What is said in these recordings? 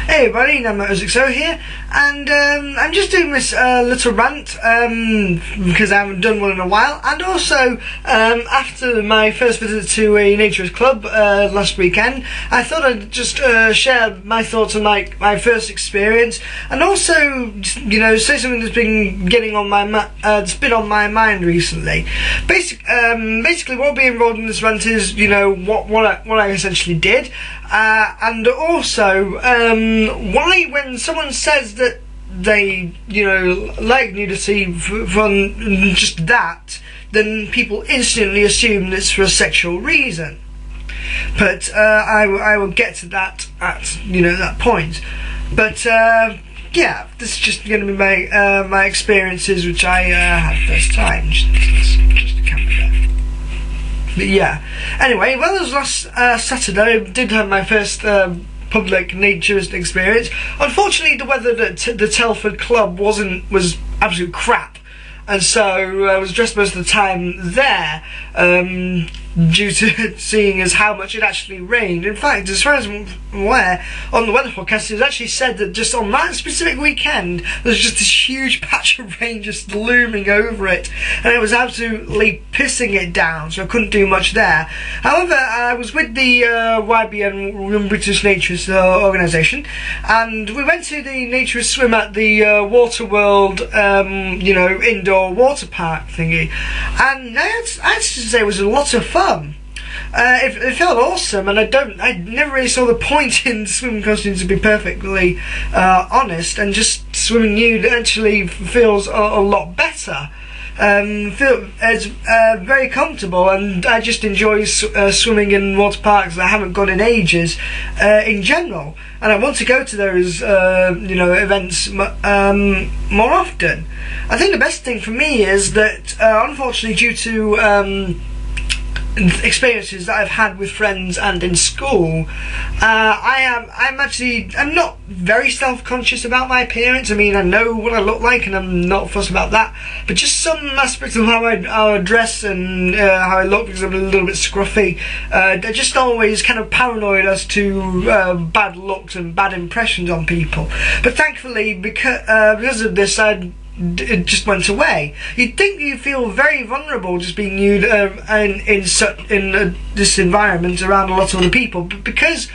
Hey everybody, Naturist here, and I'm just doing this little rant because I haven't done one in a while, and also after my first visit to a naturist club last weekend, I thought I'd just share my thoughts on my first experience, and also say something that's been getting on my that's been on my mind recently. Basically, what will be involved in this rant is what I essentially did, and also why when someone says that they like nudity from just that, then people instantly assume it's for a sexual reason. But I will get to that at that point. But yeah, this is just going to be my experiences which I had first time. Just a camera there. But yeah, anyway, well, it was last Saturday. I did have my first public naturist experience. Unfortunately, the weather at the Telford Club was absolute crap, and so I was dressed most of the time there due to seeing as how much it actually rained. In fact, as far as I'm aware, on the weather forecast it was actually said that just on that specific weekend there's just this huge patch of rain just looming over it, and it was absolutely pissing it down, so I couldn't do much there. However, I was with the YBN, British Naturist organisation, and we went to the naturist swim at the Waterworld indoor water park thingy, and I have to say it was a lot of fun. It felt awesome, and I never really saw the point in swimming costumes, to be perfectly honest, and just swimming nude actually feels a lot better. It's very comfortable, and I just enjoy swimming in water parks that I haven't gone in ages in general, and I want to go to those events more often. I think the best thing for me is that unfortunately, due to experiences that I've had with friends and in school, I'm not very self-conscious about my appearance. I mean, I know what I look like and I'm not fussed about that, but just some aspects of how I dress and how I look, because I'm a little bit scruffy, they're just always kind of paranoid as to bad looks and bad impressions on people. But thankfully, because of this, it just went away. You'd think you feel very vulnerable just being nude in this environment around a lot of other people, but because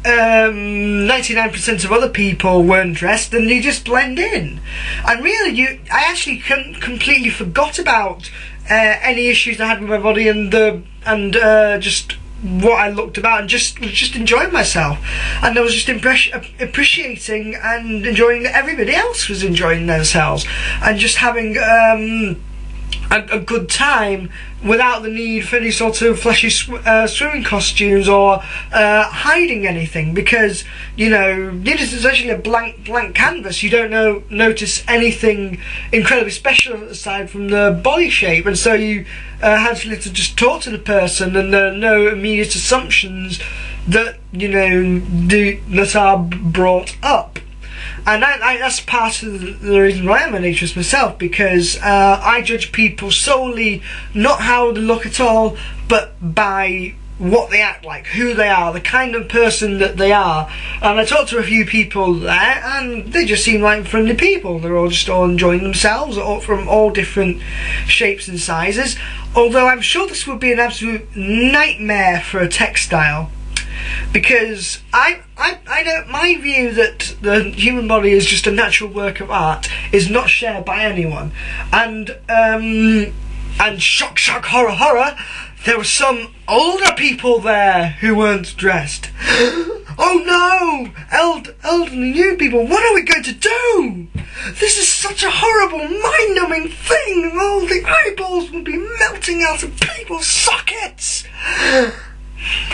99% of other people weren't dressed, then you just blend in. And really, I actually completely forgot about any issues I had with my body and just what I looked about, and was just enjoying myself, and I was just appreciating and enjoying that everybody else was enjoying themselves, and just having a good time without the need for any sort of flashy swimming costumes or hiding anything, because nudist is actually a blank canvas. You don't notice anything incredibly special aside from the body shape, and so you have to just talk to the person, and there are no immediate assumptions that that are brought up. And that's part of the reason why I'm a naturist myself, because I judge people solely not how they look at all, but by what they act like, who they are, the kind of person that they are. And I talked to a few people there, and they just seem like friendly people. They're all enjoying themselves, from all different shapes and sizes. Although I'm sure this would be an absolute nightmare for a textile, because I know my view that the human body is just a natural work of art is not shared by anyone, and shock, horror, there were some older people there who weren't dressed. Oh no, elderly new people, what are we going to do? This is such a horrible, mind-numbing thing, and all the eyeballs will be melting out of people's sockets.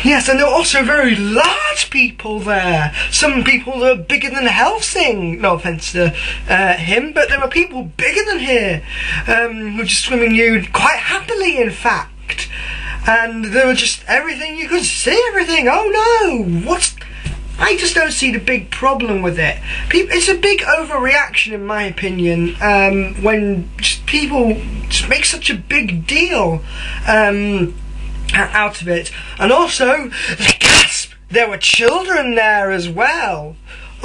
Yes, and there are also very large people there. Some people that are bigger than Helsing. No offence to him, but there are people bigger than here who are just swimming nude quite happily, in fact. And there were just everything. You could see everything. Oh no! I just don't see the big problem with it. It's a big overreaction, in my opinion, when people just make such a big deal out of it. And also, gasp, there were children there as well.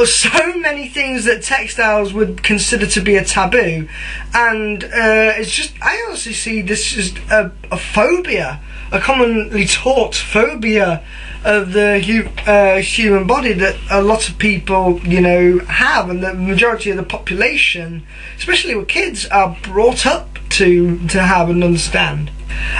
so many things that textiles would consider to be a taboo, and it's just, I honestly see this as a phobia, a commonly taught phobia of the human body that a lot of people, you know, have, and the majority of the population, especially with kids, are brought up to have and understand.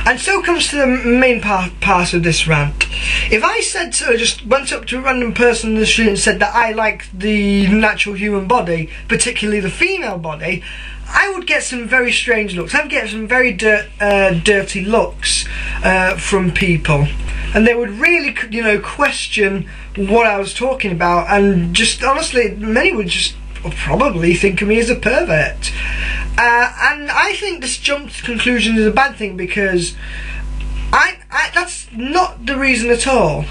And so comes to the main part of this rant. If I said to, just went up to a random person in the street and said that I like the natural human body, particularly the female body, I would get some very strange looks. I'd get some very dirty looks from people, and they would really, you know, question what I was talking about, and just honestly, many would just probably think of me as a pervert. And I think this jump to conclusion is a bad thing, because that's not the reason at all.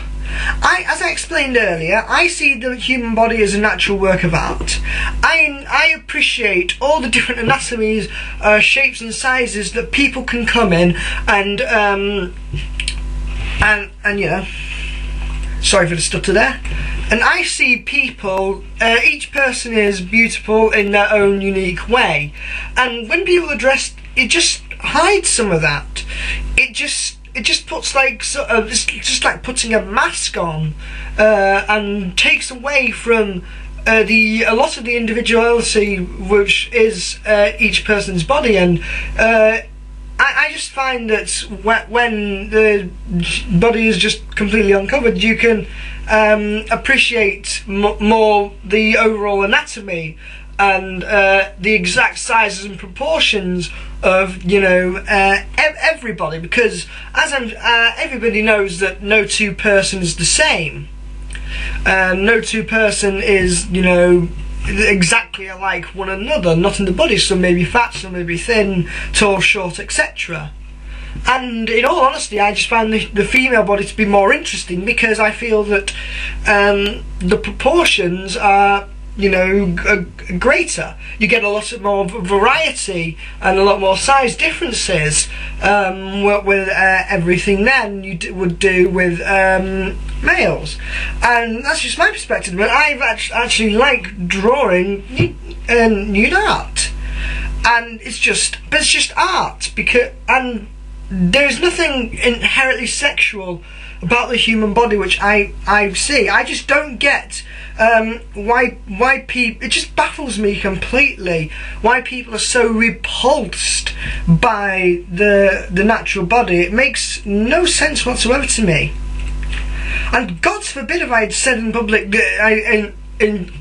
As I explained earlier, I see the human body as a natural work of art. I appreciate all the different anatomies, shapes and sizes that people can come in, and you know, sorry for the stutter there. And I see people, each person is beautiful in their own unique way. And when people are dressed, it just hides some of that. It just puts like it's just like putting a mask on, and takes away from a lot of the individuality which is each person's body. And I just find that when the body is just completely uncovered, you can appreciate more the overall anatomy and the exact sizes and proportions of, you know, everybody, because as everybody knows that no two person is the same. No two person is, you know, exactly alike one another, not in the body. Some may be fat, some may be thin, tall, short, etc. And in all honesty, I just find the female body to be more interesting, because I feel that the proportions are, you know, greater. You get a lot more variety and a lot more size differences with everything than you would do with males. And that's just my perspective, but I actually like drawing nude art, and it's just art, and there's nothing inherently sexual about the human body which I see. I just don't get why people, it just baffles me completely why people are so repulsed by the natural body. It makes no sense whatsoever to me. And God forbid if I'd said in public that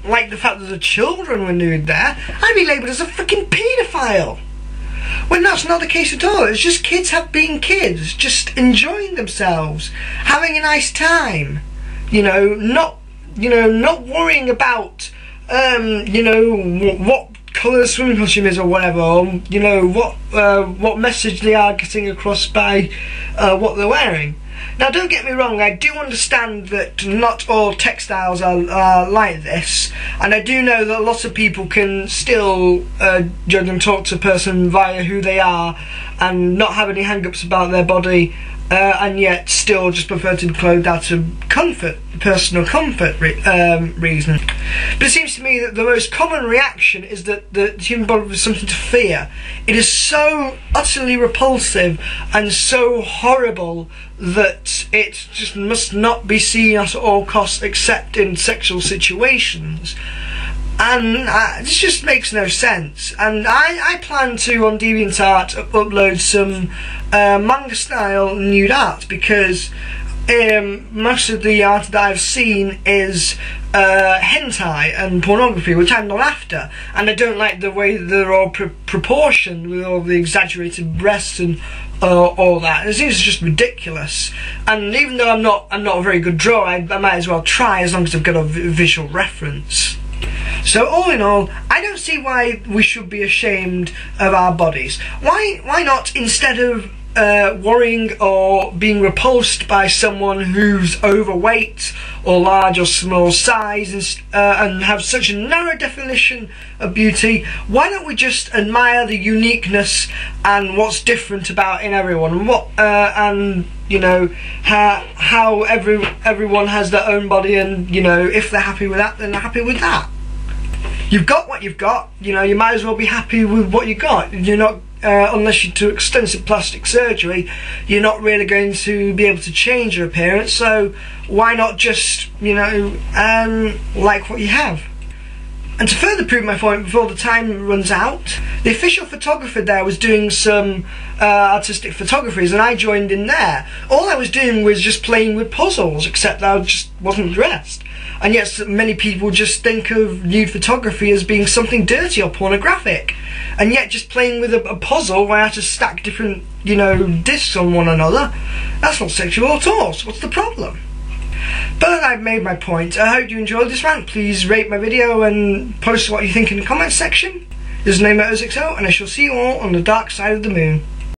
like the fact that the children were nude there, I'd be labelled as a freaking paedophile. When that's not the case at all. It's just kids being kids, just enjoying themselves, having a nice time, you know, not worrying about you know, what colour the swimming costume is or whatever, or, you know, what message they are getting across by what they're wearing. Now, don't get me wrong, I do understand that not all textiles are like this, and I do know that a lot of people can still judge and talk to a person via who they are and not have any hang-ups about their body, and yet still just prefer to be clothed out of comfort, personal comfort reason. But it seems to me that the most common reaction is that the human body is something to fear. It is so utterly repulsive and so horrible that it just must not be seen at all costs except in sexual situations. And this just makes no sense. And I plan to, on DeviantArt, upload some manga style nude art, because most of the art that I've seen is hentai and pornography, which I'm not after, and I don't like the way they're all proportioned with all the exaggerated breasts and all that. It seems just ridiculous. And even though I'm not a very good drawer, I might as well try, as long as I've got a visual reference. So all in all, I don't see why we should be ashamed of our bodies. Why not, instead of worrying or being repulsed by someone who's overweight or large or small size and have such a narrow definition of beauty, why don't we just admire the uniqueness and what's different about in everyone, and you know, how everyone has their own body, and, you know, if they're happy with that, then they're happy with that. You've got what you've got, you know, you might as well be happy with what you got. You're not, unless you do extensive plastic surgery, you're not really going to be able to change your appearance, so why not just, you know, like what you have? And to further prove my point before the time runs out, the official photographer there was doing some artistic photographies, and I joined in there. All I was doing was just playing with puzzles, except I just wasn't dressed. And yet many people just think of nude photography as being something dirty or pornographic. And yet just playing with a puzzle where I had to stack different, you know, discs on one another, that's not sexual at all, so what's the problem? But I've made my point. I hope you enjoyed this rant. Please rate my video and post what you think in the comments section. This is Naturist Experience, and I shall see you all on the dark side of the moon.